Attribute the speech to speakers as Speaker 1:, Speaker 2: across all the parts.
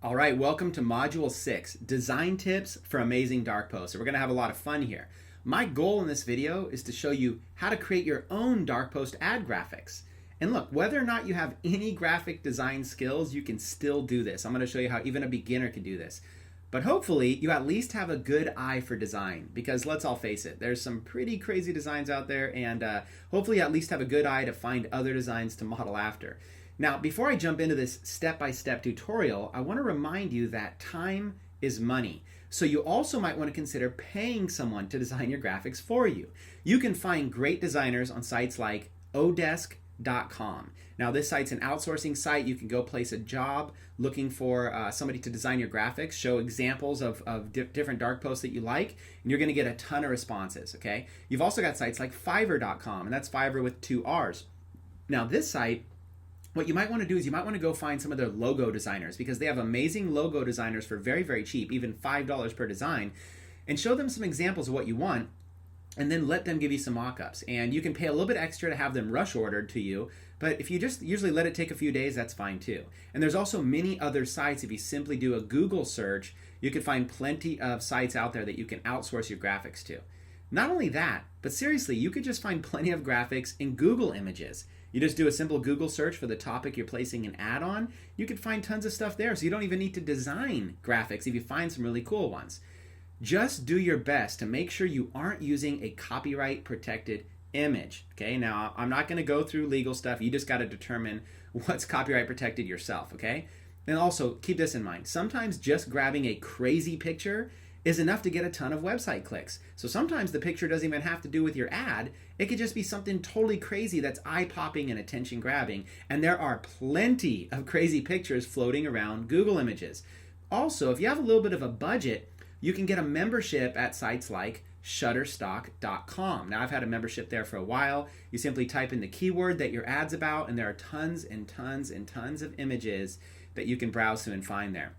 Speaker 1: All right, welcome to Module 6, Design Tips for Amazing Dark Posts. So we're going to have a lot of fun here. My goal in this video is to show you how to create your own dark post ad graphics. And look, whether or not you have any graphic design skills, you can still do this. I'm going to show you how even a beginner can do this. But hopefully you at least have a good eye for design, because let's all face it, there's some pretty crazy designs out there, and hopefully you at least have a good eye to find other designs to model after. Now, before I jump into this step-by-step tutorial, I want to remind you that time is money. So you also might want to consider paying someone to design your graphics for you. You can find great designers on sites like odesk.com. Now, this site's an outsourcing site. You can go place a job looking for somebody to design your graphics, show examples of different dark posts that you like, and you're going to get a ton of responses, okay? You've also got sites like fiverr.com, and that's Fiverr with 2 R's. Now, this site, what you might want to do is you might want to go find some of their logo designers, because they have amazing logo designers for very, very cheap, even $5 per design, and show them some examples of what you want, and then let them give you some mock-ups. And you can pay a little bit extra to have them rush ordered to you, but if you just usually let it take a few days, that's fine too. And there's also many other sites. If you simply do a Google search, you can find plenty of sites out there that you can outsource your graphics to. Not only that, but seriously, you could just find plenty of graphics in Google Images. You just do a simple Google search for the topic you're placing an ad on. You could find tons of stuff there, so you don't even need to design graphics if you find some really cool ones. Just do your best to make sure you aren't using a copyright protected image. Okay, now I'm not going to go through legal stuff. You just got to determine what's copyright protected yourself, okay? And also keep this in mind. Sometimes just grabbing a crazy picture is enough to get a ton of website clicks. So sometimes the picture doesn't even have to do with your ad. It could just be something totally crazy that's eye-popping and attention-grabbing. And there are plenty of crazy pictures floating around Google Images. Also, if you have a little bit of a budget, you can get a membership at sites like shutterstock.com. Now, I've had a membership there for a while. You simply type in the keyword that your ad's about, and there are tons and tons and tons of images that you can browse through and find there.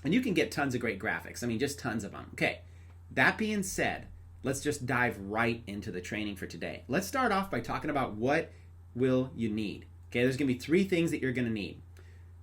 Speaker 1: And you can get tons of great graphics. I mean, just tons of them. Okay, that being said, let's just dive right into the training for today. Let's start off by talking about what will you need. Okay, there's going to be 3 things that you're going to need.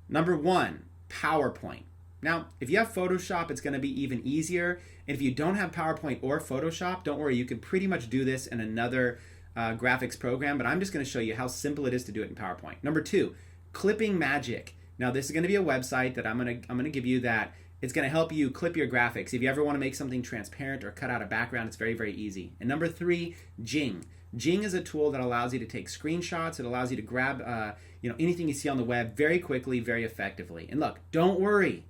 Speaker 1: Number 1, PowerPoint. Now, if you have Photoshop, it's going to be even easier. And if you don't have PowerPoint or Photoshop, don't worry, you can pretty much do this in another graphics program, but I'm just going to show you how simple it is to do it in PowerPoint. Number 2, Clipping Magic. Now, this is going to be a website that I'm going to give you that it's going to help you clip your graphics. If you ever want to make something transparent or cut out a background, it's very, very easy. And number 3, Jing. Jing is a tool that allows you to take screenshots. It allows you to grab anything you see on the web very quickly, very effectively. And look, don't worry.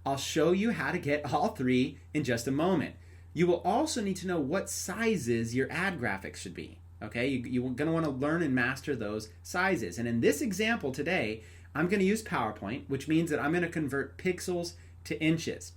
Speaker 1: I'll show you how to get all 3 in just a moment. You will also need to know what sizes your ad graphics should be. Okay, you're going to want to learn and master those sizes. And in this example today, I'm going to use PowerPoint, which means that I'm going to convert pixels to inches.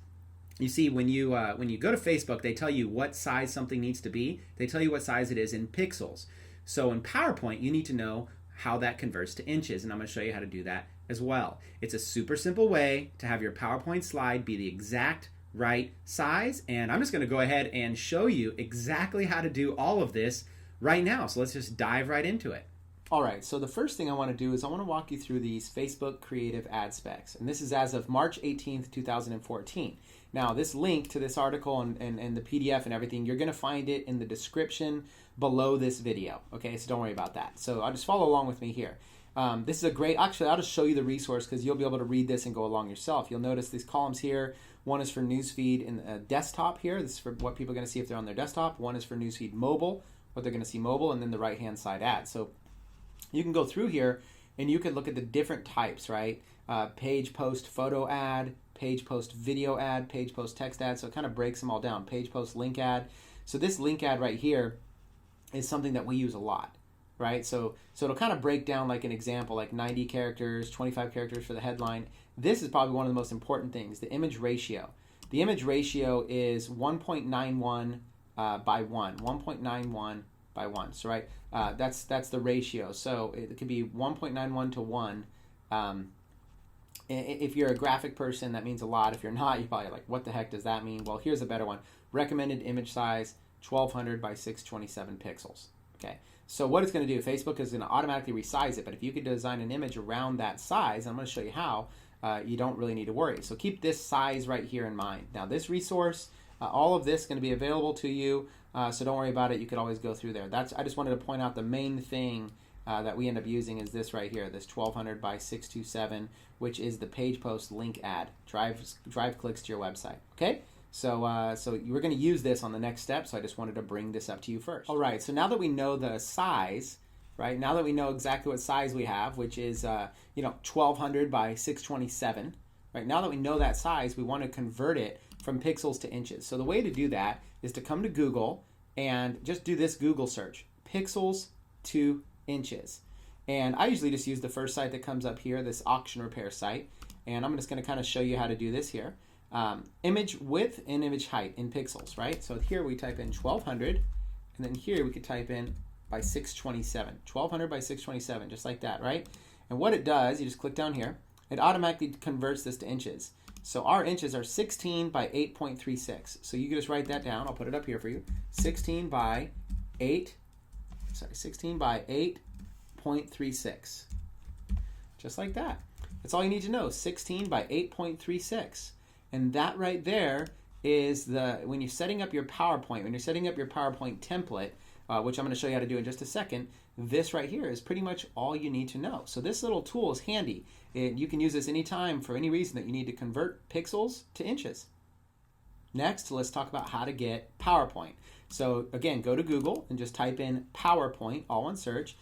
Speaker 1: You see, when you go to Facebook, they tell you what size something needs to be. They tell you what size it is in pixels. So in PowerPoint, you need to know how that converts to inches, and I'm going to show you how to do that as well. It's a super simple way to have your PowerPoint slide be the exact right size, and I'm just going to go ahead and show you exactly how to do all of this right now. So let's just dive right into it. All right, so the first thing I want to do is I want to walk you through these Facebook creative ad specs. And this is as of March 18th, 2014. Now, this link to this article and the PDF and everything, you're going to find it in the description below this video. Okay, so don't worry about that. So I'll just follow along with me here. This is a great, actually, I'll just show you the resource because you'll be able to read this and go along yourself. You'll notice these columns here. One is for newsfeed in desktop here. This is for what people are going to see if they're on their desktop. One is for newsfeed mobile, what they're going to see mobile, and then the right-hand side ad. So you can go through here and you can look at the different types, right? Page post photo ad, page post video ad, page post text ad. So it kind of breaks them all down. Page post link ad. So this link ad right here is something that we use a lot, right? So it'll kind of break down like an example, like 90 characters, 25 characters for the headline. This is probably one of the most important things, the image ratio. The image ratio is 1.91 by 1, 1.91 by 1. So right, that's the ratio. So it could be 1.91 to 1. If you're a graphic person, that means a lot. If you're not, you're probably like, what the heck does that mean? Well, here's a better one. Recommended image size, 1200 by 627 pixels. Okay, So what it's going to do, Facebook is going to automatically resize it. But if you could design an image around that size, I'm going to show you how, you don't really need to worry. So keep this size right here in mind. Now this resource, all of this is going to be available to you, so don't worry about it. You could always go through there. I just wanted to point out the main thing that we end up using is this right here, this 1200 by 627, which is the page post link ad. Drive clicks to your website. Okay, so we're going to use this on the next step. So I just wanted to bring this up to you first. All right. So now that we know the size, right? Now that we know exactly what size we have, which is 1200 by 627. Right. Now that we know that size, we want to convert it from pixels to inches. So the way to do that is to come to Google and just do this Google search, pixels to inches. And I usually just use the first site that comes up here, this auction repair site. And I'm just going to kind of show you how to do this here. Image width and image height in pixels, right? So here we type in 1200, and then here we could type in by 627. 1200 by 627, just like that, right? And what it does, you just click down here, it automatically converts this to inches. So our inches are 16 by 8.36. So you can just write that down. I'll put it up here for you. 16 by 8.36. Just like that. That's all you need to know. 16 by 8.36. And that right there is when you're setting up your PowerPoint, when you're setting up your PowerPoint template, which I'm going to show you how to do in just a second, this right here is pretty much all you need to know. So this little tool is handy. You can use this anytime for any reason that you need to convert pixels to inches. Next, let's talk about how to get PowerPoint. So again, go to Google and just type in PowerPoint, all one search.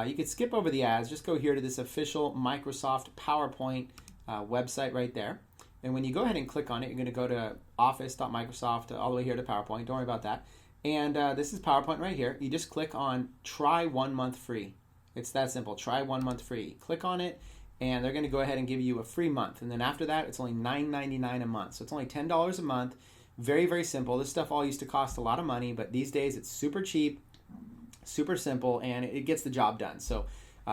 Speaker 1: You could skip over the ads, just go here to this official Microsoft PowerPoint website right there. And when you go ahead and click on it, you're going to go to office.microsoft all the way here to PowerPoint. Don't worry about that. And this is PowerPoint right here. You just click on try 1 month free. It's that simple. Try 1 month free. Click on it, and they're going to go ahead and give you a free month. And then after that, it's only $9.99 a month. So it's only $10 a month. Very, very simple. This stuff all used to cost a lot of money, but these days it's super cheap, super simple, and it gets the job done. So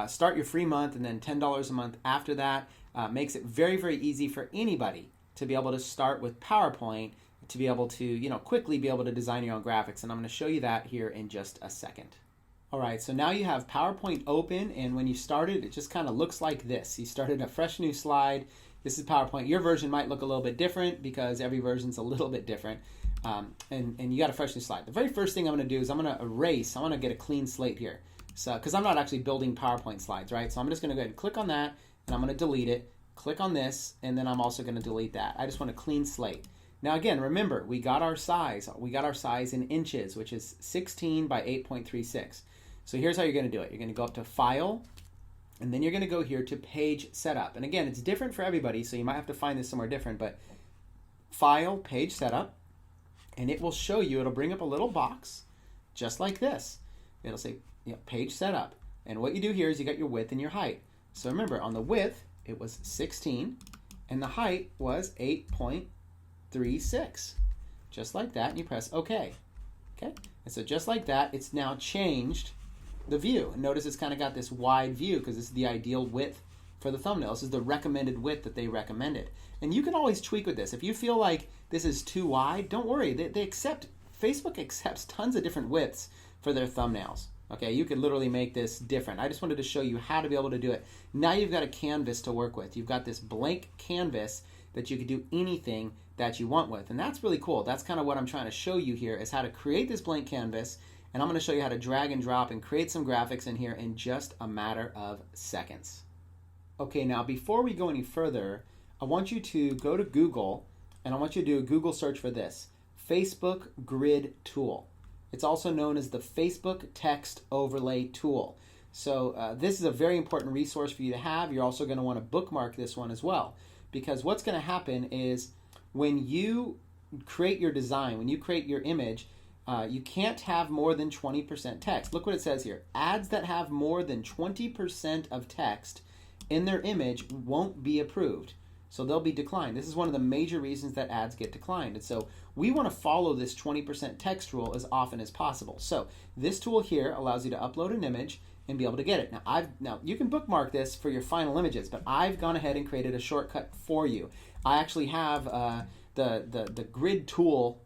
Speaker 1: start your free month, and then $10 a month after that. Makes it very, very easy for anybody to be able to start with PowerPoint, to be able to, quickly be able to design your own graphics. And I'm going to show you that here in just a second. All right, so now you have PowerPoint open, and when you started, it just kind of looks like this. You started a fresh new slide. This is PowerPoint. Your version might look a little bit different because every version's a little bit different. And you got a fresh new slide. The very first thing I'm going to do is I'm going to erase. I want to get a clean slate here. So, because I'm not actually building PowerPoint slides, right? So I'm just going to go ahead and click on that, and I'm going to delete it. Click on this, and then I'm also going to delete that. I just want a clean slate. Now again, remember, we got our size. We got our size in inches, which is 16 by 8.36. So here's how you're going to do it. You're going to go up to File, and then you're going to go here to Page Setup. And again, it's different for everybody, so you might have to find this somewhere different, but File, Page Setup, and it will show you, it'll bring up a little box, just like this. It'll say, Page Setup. And what you do here is you got your width and your height. So remember, on the width, it was 16, and the height was 8.36. Just like that, and you press OK. Okay, and so just like that, it's now changed the view. And notice it's kind of got this wide view because this is the ideal width for the thumbnail. This is the recommended width that they recommended. And you can always tweak with this. If you feel like this is too wide, don't worry. Facebook accepts tons of different widths for their thumbnails. Okay, you could literally make this different. I just wanted to show you how to be able to do it. Now you've got a canvas to work with. You've got this blank canvas that you could do anything that you want with. And that's really cool. That's kind of what I'm trying to show you here is how to create this blank canvas. And I'm going to show you how to drag and drop and create some graphics in here in just a matter of seconds. Okay, now before we go any further, I want you to go to Google, and I want you to do a Google search for this, Facebook Grid Tool. It's also known as the Facebook Text Overlay Tool. So this is a very important resource for you to have. You're also going to want to bookmark this one as well, because what's going to happen is when you create your design, when you create your image, you can't have more than 20% text. Look what it says here. Ads that have more than 20% of text in their image won't be approved. So they'll be declined. This is one of the major reasons that ads get declined. And so we want to follow this 20% text rule as often as possible. So this tool here allows you to upload an image and be able to get it. Now you can bookmark this for your final images, but I've gone ahead and created a shortcut for you. I actually have the grid tool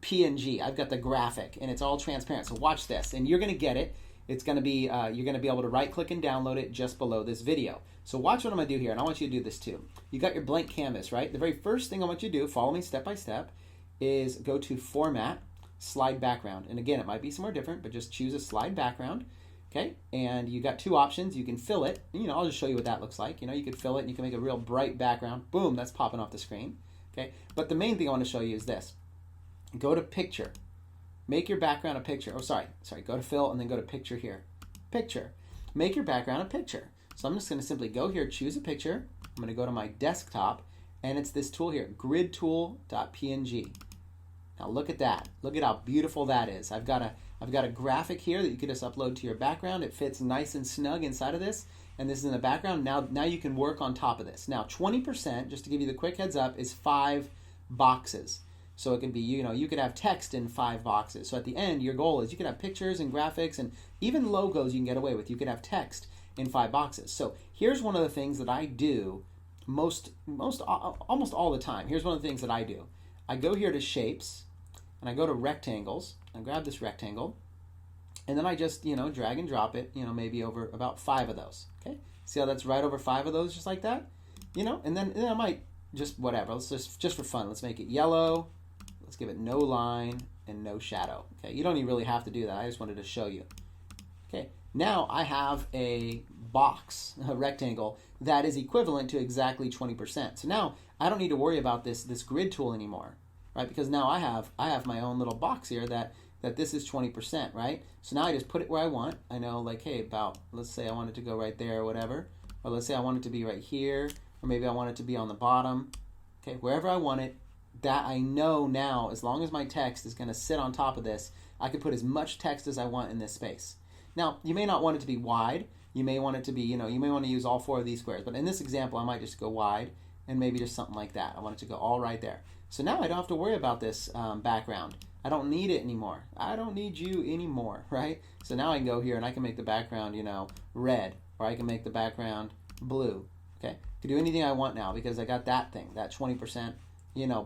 Speaker 1: PNG. I've got the graphic, and it's all transparent. So watch this, and you're going to get it. it's going to be, you're going to be able to right click and download it just below this video. So watch what I'm going to do here, and I want you to do this too. You got your blank canvas, right? The very first thing I want you to do, follow me step by step, is go to Format, Slide Background. And again, it might be somewhere different, but just choose a slide background. Okay, and you got two options. You can fill it. I'll just show you what that looks like. You can fill it and you can make a real bright background. Boom, that's popping off the screen. Okay, but the main thing I want to show you is this. Go to Picture. Make your background a picture. Oh, sorry. Go to Fill and then go to Picture here. Picture. Make your background a picture. So I'm just going to simply go here, choose a picture. I'm going to go to my desktop, and it's this tool here, gridtool.png. Now look at that. Look at how beautiful that is. I've got a graphic here that you can just upload to your background. It fits nice and snug inside of this, and this is in the background. Now you can work on top of this. Now 20%, just to give you the quick heads up, is 5 boxes. So it can be, you could have text in 5 boxes. So at the end, your goal is you could have pictures and graphics and even logos you can get away with. You could have text in 5 boxes. So here's one of the things that I do almost all the time. Here's one of the things that I do. I go here to Shapes, and I go to Rectangles. I grab this rectangle, and then I just, drag and drop it, maybe over about 5 of those. Okay? See how that's right over 5 of those, just like that? And then I might just whatever. Let's just for fun, let's make it yellow. Let's give it no line and no shadow. Okay, you don't even really have to do that. I just wanted to show you. Okay, now I have a box, a rectangle, that is equivalent to exactly 20%. So now I don't need to worry about this grid tool anymore, right? Because now I have my own little box here that this is 20%, right? So now I just put it where I want. I know, like, hey, let's say I want it to go right there or whatever. Or let's say I want it to be right here. Or maybe I want it to be on the bottom. Okay, wherever I want it, that I know now, as long as my text is going to sit on top of this, I can put as much text as I want in this space. Now, you may not want it to be wide. You may want it to be, you may want to use all 4 of these squares. But in this example, I might just go wide and maybe just something like that. I want it to go all right there. So now I don't have to worry about this background. I don't need it anymore. I don't need you anymore, right? So now I can go here and I can make the background, red, or I can make the background blue. Okay, I can do anything I want now because I got that thing, that 20%.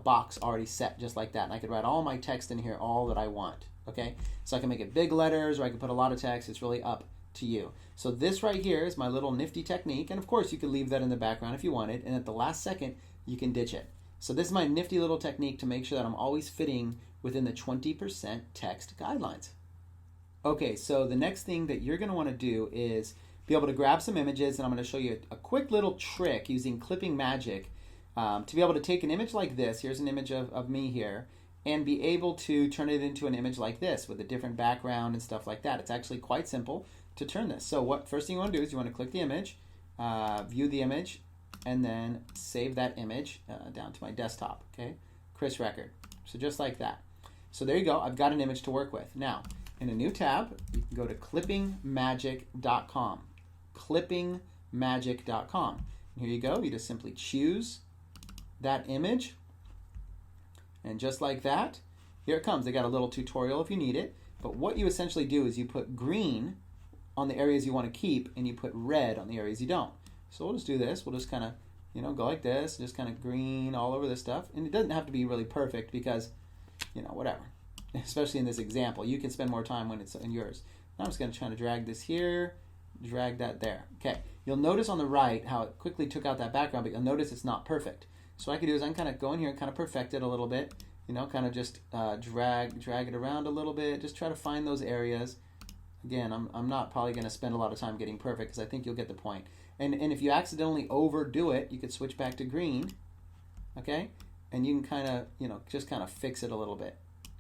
Speaker 1: Box already set just like that. And I could write all my text in here, all that I want, okay? So I can make it big letters or I can put a lot of text. It's really up to you. So this right here is my little nifty technique. And of course, you could leave that in the background if you wanted. And at the last second, you can ditch it. So this is my nifty little technique to make sure that I'm always fitting within the 20% text guidelines. Okay, so the next thing that you're going to want to do is be able to grab some images. And I'm going to show you a quick little trick using clipping magic to be able to take an image like this. Here's an image of me here, and be able to turn it into an image like this with a different background and stuff like that. It's actually quite simple to turn this. So first thing you want to do is you want to click the image, view the image, and then save that image down to my desktop. Okay, Chris Record. So just like that. So there you go. I've got an image to work with. Now, in a new tab, you can go to clippingmagic.com. Clippingmagic.com. Here you go. You just simply choose that image, and just like that, here it comes. They got a little tutorial if you need it, but what you essentially do is you put green on the areas you want to keep and you put red on the areas you don't. So we'll just do this. We'll just kind of, go like this, just kind of green all over this stuff. And it doesn't have to be really perfect because, whatever. Especially in this example, you can spend more time when it's in yours. Now I'm just going to try to drag this here, drag that there. Okay, you'll notice on the right how it quickly took out that background, but you'll notice it's not perfect. So what I can do is I can kind of go in here and kind of perfect it a little bit, kind of just drag it around a little bit, just try to find those areas. Again, I'm not probably going to spend a lot of time getting perfect because I think you'll get the point. And if you accidentally overdo it, you could switch back to green, okay? And you can kind of, just kind of fix it a little bit,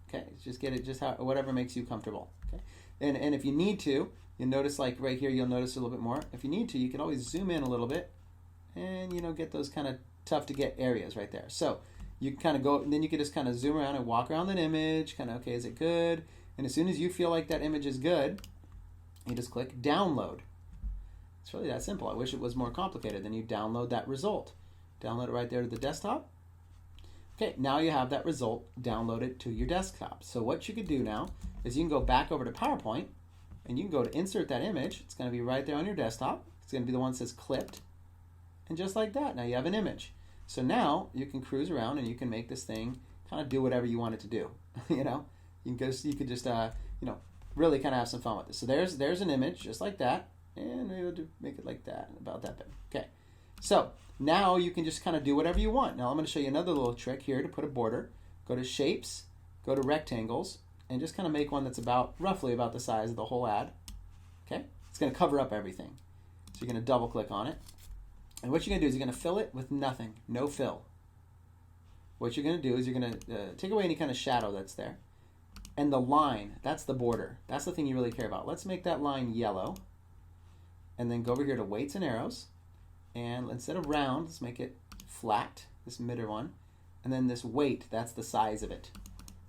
Speaker 1: okay? Just get it just whatever makes you comfortable, okay? And if you need to, you'll notice like right here, you'll notice a little bit more. If you need to, you can always zoom in a little bit and, get those kind of tough to get areas right there. So you can kind of go, and then you can just kind of zoom around and walk around that image, kind of, okay, is it good? And as soon as you feel like that image is good, you just click download. It's really that simple. I wish it was more complicated. Then you download that result. Download it right there to the desktop. Okay, now you have that result downloaded to your desktop. So what you could do now is you can go back over to PowerPoint and you can go to insert that image. It's going to be right there on your desktop. It's going to be the one that says clipped. And just like that, now you have an image. So now you can cruise around and you can make this thing kind of do whatever you want it to do. You could just really kind of have some fun with this. So there's an image just like that, and maybe we'll make it like that, about that big. Okay, so now you can just kind of do whatever you want. Now I'm going to show you another little trick here to put a border. Go to shapes, go to rectangles, and just kind of make one that's roughly about the size of the whole ad. Okay, it's going to cover up everything. So you're going to double click on it, and what you're going to do is you're going to fill it with nothing, no fill. What you're going to do is you're going to take away any kind of shadow that's there. And the line, that's the border. That's the thing you really care about. Let's make that line yellow. And then go over here to weights and arrows. And instead of round, let's make it flat, this midder one. And then this weight, that's the size of it.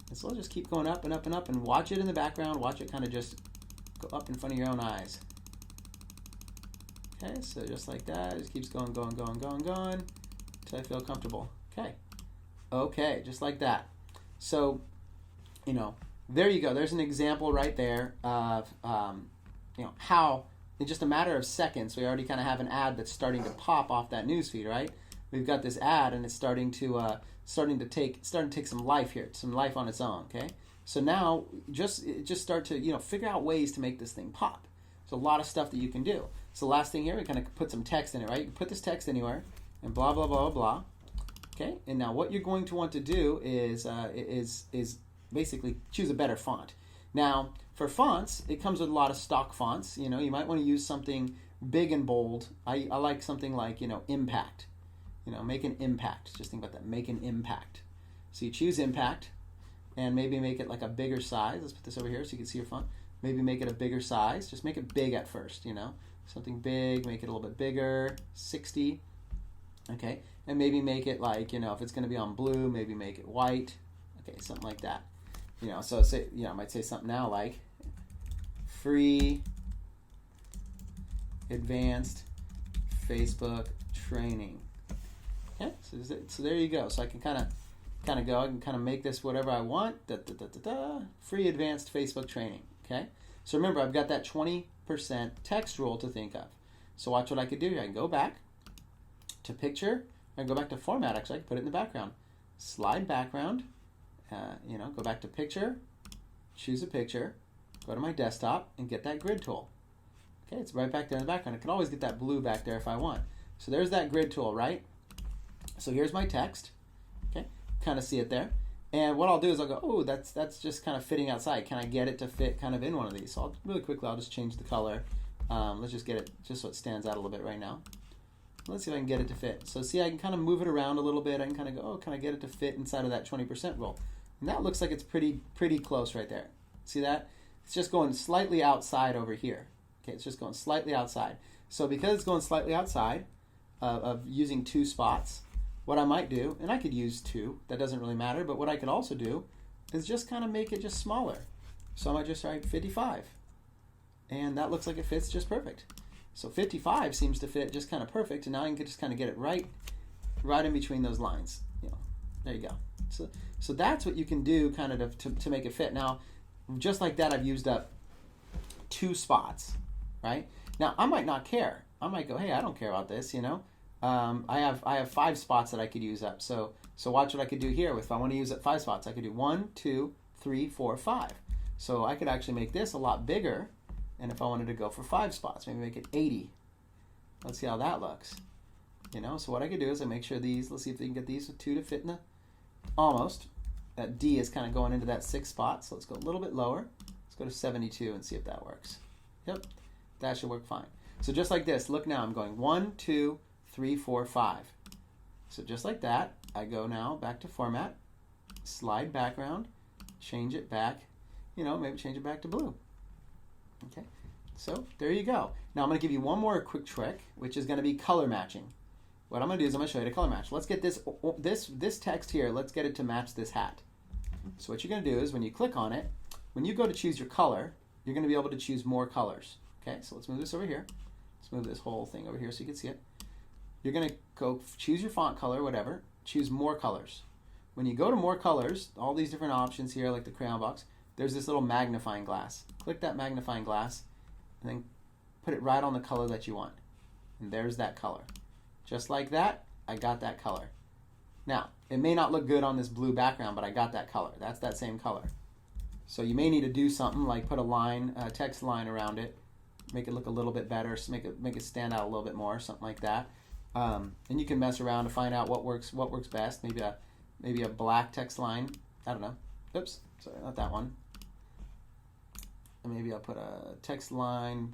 Speaker 1: And so I'll just keep going up and up and up, and watch it in the background. Watch it kind of just go up in front of your own eyes. Okay, so just like that. It just keeps going, going, going, going, going until I feel comfortable. Okay. Okay, just like that. So, you know, there you go. There's an example right there of, you know, how in just a matter of seconds, we already kind of have an ad that's starting to pop off that newsfeed, right? We've got this ad, and it's starting to take some life here, some life on its own. Okay, so now just start to, you know, figure out ways to make this thing pop. There's a lot of stuff that you can do. So the last thing here, we kind of put some text in it, right? You can put this text anywhere, and blah blah blah blah. Okay, and now what you're going to want to do is basically choose a better font. Now, for fonts, it comes with a lot of stock fonts. You know, you might want to use something big and bold. I like something like, you know, impact. You know, make an impact. Just think about that. Make an impact. So you choose impact, and maybe make it like a bigger size. Let's put this over here so you can see your font. Maybe make it a bigger size. Just make it big at first, you know. Something big, make it a little bit bigger, 60. Okay, and maybe make it like, you know, if it's going to be on blue, maybe make it white. Okay, something like that. You know, so say, you know, I might say something now like free advanced Facebook training. Okay, so there you go. So I can kind of go. I can kind of make this whatever I want. Free advanced Facebook training. Okay, so remember, I've got that 20% text rule to think of. So watch what I could do here. I can go back to picture. I can go back to format. Actually, I can put it in the background. Slide background. You know, go back to picture. Choose a picture. Go to my desktop and get that grid tool. Okay, it's right back there in the background. I can always get that blue back there if I want. So there's that grid tool, right? So here's my text. Okay, kind of see it there. And what I'll do is I'll go, oh, that's just kind of fitting outside. Can I get it to fit kind of in one of these? So really quickly, I'll just change the color. Let's just get it just so it stands out a little bit right now. Let's see if I can get it to fit. So see, I can kind of move it around a little bit. I can kind of go, oh, can I get it to fit inside of that 20% rule? And that looks like it's pretty close right there. See that? It's just going slightly outside over here. Okay, it's just going slightly outside. So because it's going slightly outside of using 2 spots, what I might do, and I could use 2, that doesn't really matter, but what I could also do is just kind of make it just smaller. So I might just write 55. And that looks like it fits just perfect. So 55 seems to fit just kind of perfect, and now I can just kind of get it right in between those lines. You know, there you go. So that's what you can do kind of to make it fit. Now, just like that, I've used up 2 spots, right? Now, I might not care. I might go, hey, I don't care about this, you know. I have 5 spots that I could use up. So watch what I could do here. If I want to use up 5 spots, I could do 1, 2, 3, 4, 5. So I could actually make this a lot bigger. And if I wanted to go for 5 spots, maybe make it 80. Let's see how that looks. You know, so what I could do is I make sure these, let's see if we can get these 2 to fit in the, almost. That D is kind of going into that 6 spot. So let's go a little bit lower. Let's go to 72 and see if that works. Yep, that should work fine. So just like this, look now, I'm going 1, 2, 3, 4, 5. So just like that, I go now back to format, slide background, change it back, you know, maybe change it back to blue. Okay, so there you go. Now I'm going to give you one more quick trick, which is going to be color matching. What I'm going to do is I'm going to show you the color match. Let's get this text here, let's get it to match this hat. So what you're going to do is when you click on it, when you go to choose your color, you're going to be able to choose more colors. Okay, so let's move this over here. Let's move this whole thing over here so you can see it. You're going to go choose your font color, whatever, choose more colors. When you go to more colors, all these different options here, like the crayon box, there's this little magnifying glass. Click that magnifying glass and then put it right on the color that you want. And there's that color. Just like that, I got that color. Now, it may not look good on this blue background, but I got that color. That's that same color. So you may need to do something like put a line, a text line around it, make it look a little bit better, make it stand out a little bit more, something like that. And you can mess around to find out what works best. Maybe a black text line. I don't know. Oops, sorry, not that one. And maybe I'll put a text line,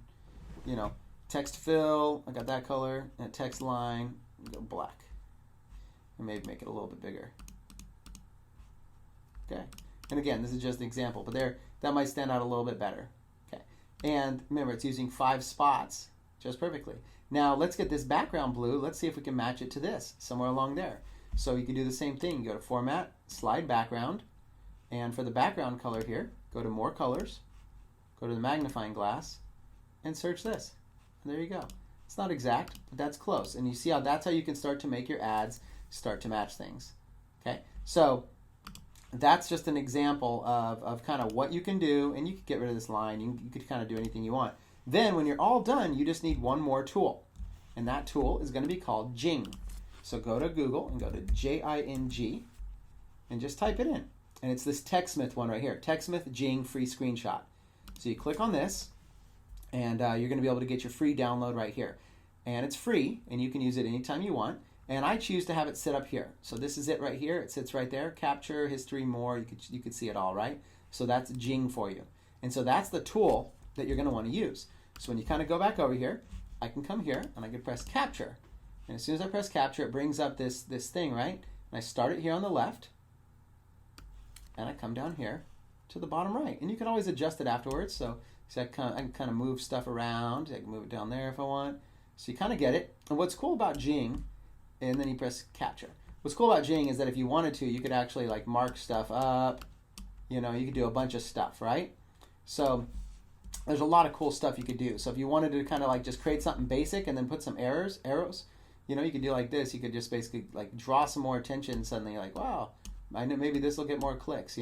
Speaker 1: text fill. I got that color, and a text line, go black. And maybe make it a little bit bigger. Okay. And again, this is just an example, but that might stand out a little bit better. Okay. And remember, it's using 5 spots just perfectly. Now let's get this background blue. Let's see if we can match it to this somewhere along there. So you can do the same thing. You go to Format, Slide Background, and for the background color here, go to More Colors, go to the magnifying glass, and search this. And there you go. It's not exact, but that's close. And you see how that's how you can start to make your ads start to match things. Okay, so that's just an example of kind of what you can do, and you could get rid of this line. You could kind of do anything you want. Then when you're all done, you just need one more tool, and that tool is going to be called Jing. So go to Google and go to Jing and just type it in. And it's this TechSmith one right here, TechSmith Jing free screenshot. So you click on this, and you're going to be able to get your free download right here. And it's free, and you can use it anytime you want. And I choose to have it sit up here. So this is it right here. It sits right there. Capture, history, more. You could see it all, right? So that's Jing for you. And so that's the tool that you're going to want to use. So when you kind of go back over here, I can come here, and I can press Capture. And as soon as I press Capture, it brings up this thing, right? And I start it here on the left, and I come down here to the bottom right. And you can always adjust it afterwards. So I can kind of move stuff around. I can move it down there if I want. So you kind of get it. And what's cool about Jing, and then you press Capture. What's cool about Jing is that if you wanted to, you could actually like mark stuff up. You could do a bunch of stuff, right? So there's a lot of cool stuff you could do. So if you wanted to kind of like just create something basic and then put some arrows, you could do like this. You could just basically like draw some more attention. Suddenly you're like, wow, I know maybe this will get more clicks,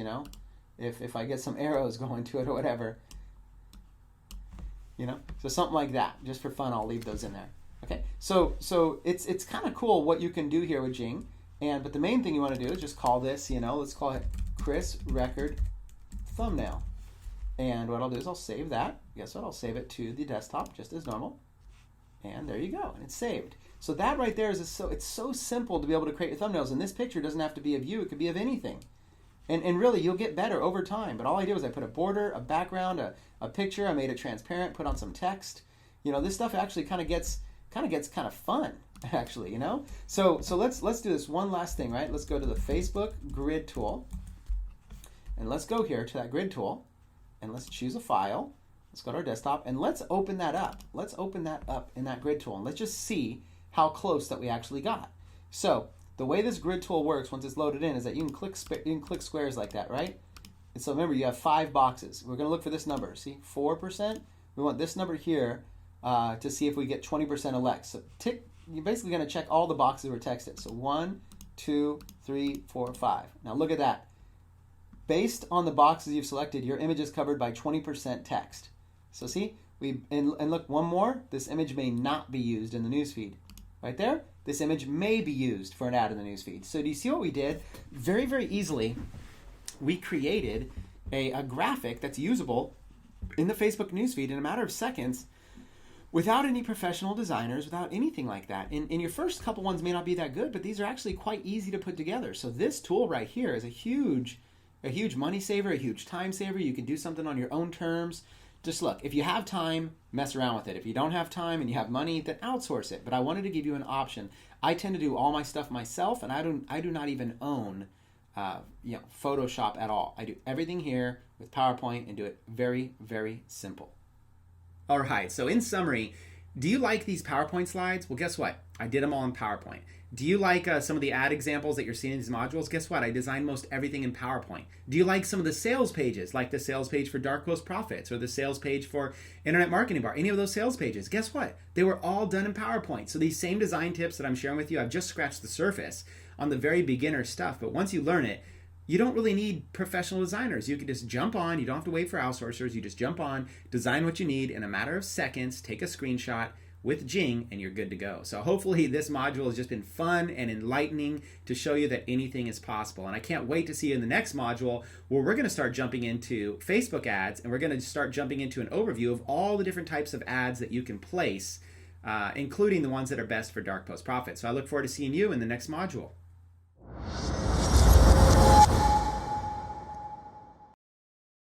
Speaker 1: if I get some arrows going to it or whatever. So something like that. Just for fun, I'll leave those in there. Okay, so it's kind of cool what you can do here with Jing, but the main thing you want to do is just call this, let's call it Chris Record Thumbnail. And what I'll do is I'll save that. Guess what? I'll save it to the desktop just as normal. And there you go, and it's saved. So that right there is it's so simple to be able to create your thumbnails. And this picture doesn't have to be of you; it could be of anything. And really, you'll get better over time. But all I did was I put a border, a background, a picture. I made it transparent, put on some text. This stuff actually kind of gets kind of fun, actually. So let's do this one last thing, right? Let's go to the Facebook grid tool, and let's go here to that grid tool, and let's choose a file. Let's go to our desktop, and let's open that up. Let's open that up in that grid tool, and let's just see how close that we actually got. So the way this grid tool works once it's loaded in is that you can click squares like that, right? And so remember, you have 5 boxes. We're going to look for this number. See, 4%. We want this number here to see if we get 20% elect. So you're basically going to check all the boxes were texted. So 1, 2, 3, 4, 5. Now look at that. Based on the boxes you've selected, your image is covered by 20% text. So see, and look, one more. This image may not be used in the newsfeed. Right there, this image may be used for an ad in the newsfeed. So do you see what we did? Very, very easily, we created a graphic that's usable in the Facebook newsfeed in a matter of seconds without any professional designers, without anything like that. And your first couple ones may not be that good, but these are actually quite easy to put together. So this tool right here is a huge money saver, a huge time saver. You can do something on your own terms. Just look, if you have time, mess around with it. If you don't have time and you have money, then outsource it. But I wanted to give you an option. I tend to do all my stuff myself, and I do not even own Photoshop at all. I do everything here with PowerPoint and do it very, very simple. All right, so in summary, do you like these PowerPoint slides? Well, guess what? I did them all in PowerPoint. Do you like some of the ad examples that you're seeing in these modules? Guess what? I designed most everything in PowerPoint. Do you like some of the sales pages, like the sales page for Dark Post Profits or the sales page for Internet Marketing Bar? Any of those sales pages? Guess what? They were all done in PowerPoint. So these same design tips that I'm sharing with you, I've just scratched the surface on the very beginner stuff. But once you learn it, you don't really need professional designers. You can just jump on. You don't have to wait for outsourcers. You just jump on, design what you need in a matter of seconds, take a screenshot, with Jing, and you're good to go. So hopefully this module has just been fun and enlightening to show you that anything is possible. And I can't wait to see you in the next module where we're going to start jumping into Facebook ads, and we're going to start jumping into an overview of all the different types of ads that you can place, including the ones that are best for dark post profit. So I look forward to seeing you in the next module.